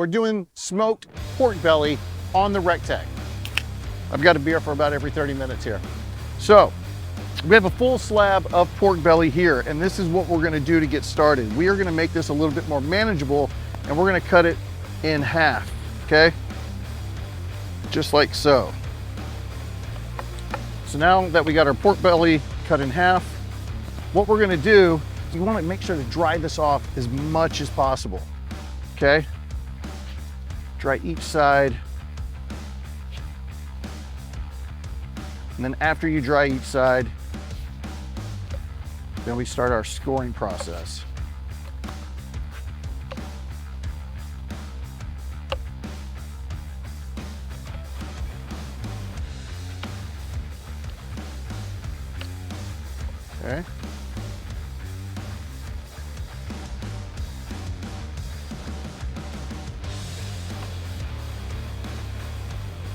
we're doing smoked pork belly on the Rectech. I've got a beer for about every 30 minutes here. So we have a full slab of pork belly here, and this is what we're gonna do to get started. We are gonna make this a little bit more manageable, and we're gonna cut it in half, okay? Just like so. So now that we got our pork belly cut in half, what we're gonna do, you wanna make sure to dry this off as much as possible, okay? Dry each side. And then after you dry each side, then we start our scoring process. Okay.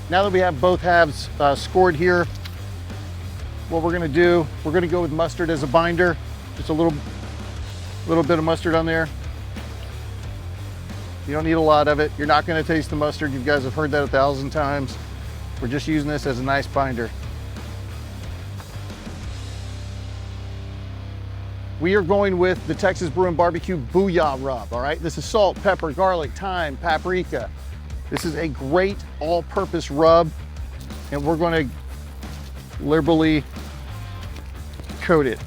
Now that we have both halves scored here, what we're gonna do, we're gonna go with mustard as a binder. Just a little bit of mustard on there. You don't need a lot of it. You're not gonna taste the mustard. You guys have heard that 1,000 times. We're just using this as a nice binder. We are going with the Texas Brew and Barbecue Booyah rub, all right? This is salt, pepper, garlic, thyme, paprika. This is a great all-purpose rub, and we're gonna liberally coat it.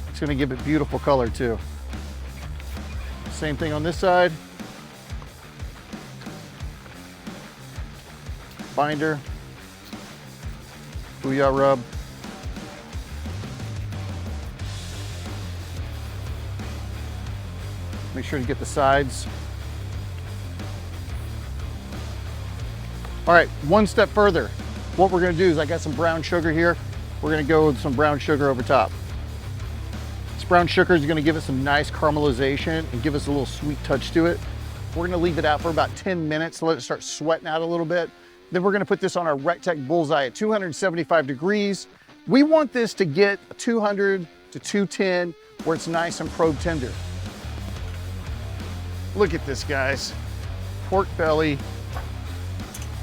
It's gonna give it beautiful color too. Same thing on this side. Binder, Booyah rub. Make sure to get the sides. All right, one step further. What we're gonna do is I got some brown sugar here. We're gonna go with some brown sugar over top. This brown sugar is gonna give it some nice caramelization and give us a little sweet touch to it. We're gonna leave it out for about 10 minutes to let it start sweating out a little bit. Then we're gonna put this on our Rectech Bullseye at 275 degrees. We want this to get 200 to 210 where it's nice and probe tender. Look at this, guys. Pork belly,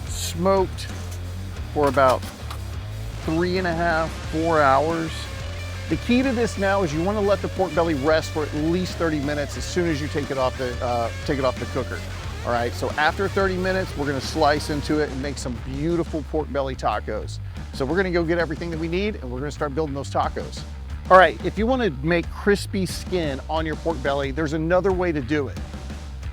smoked for about 3.5, 4 hours. The key to this now is you want to let the pork belly rest for at least 30 minutes as soon as you take it off the cooker. All right, so after 30 minutes, we're gonna slice into it and make some beautiful pork belly tacos. So we're gonna go get everything that we need and we're gonna start building those tacos. All right, if you wanna make crispy skin on your pork belly, there's another way to do it.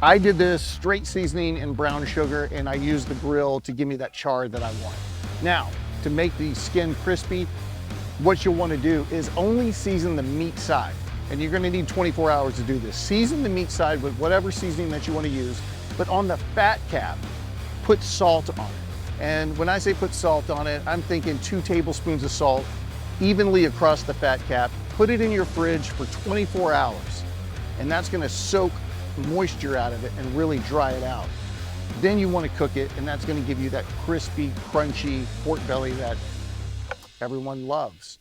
I did this straight seasoning and brown sugar, and I used the grill to give me that char that I want. Now, to make the skin crispy, what you'll want to do is only season the meat side, and you're going to need 24 hours to do this. Season the meat side with whatever seasoning that you want to use, but on the fat cap, put salt on it. And when I say put salt on it, I'm thinking 2 tablespoons of salt evenly across the fat cap. Put it in your fridge for 24 hours, and that's going to soak moisture out of it and really dry it out. Then you want to cook it, and that's going to give you that crispy, crunchy pork belly that everyone loves.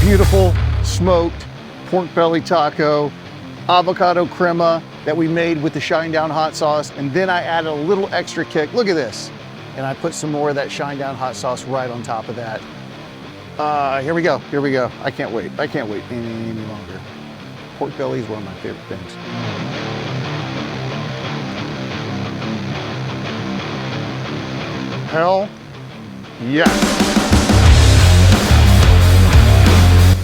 Beautiful smoked pork belly taco, avocado crema that we made with the Shinedown Hot Sauce, and then I added a little extra kick. Look at this. And I put some more of that Shinedown Hot Sauce right on top of that. Here we go, here we go. I can't wait any longer. Pork belly is one of my favorite things. Hell yes.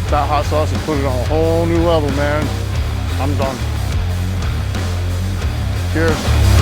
That hot sauce has put it on a whole new level, man. I'm done. Cheers.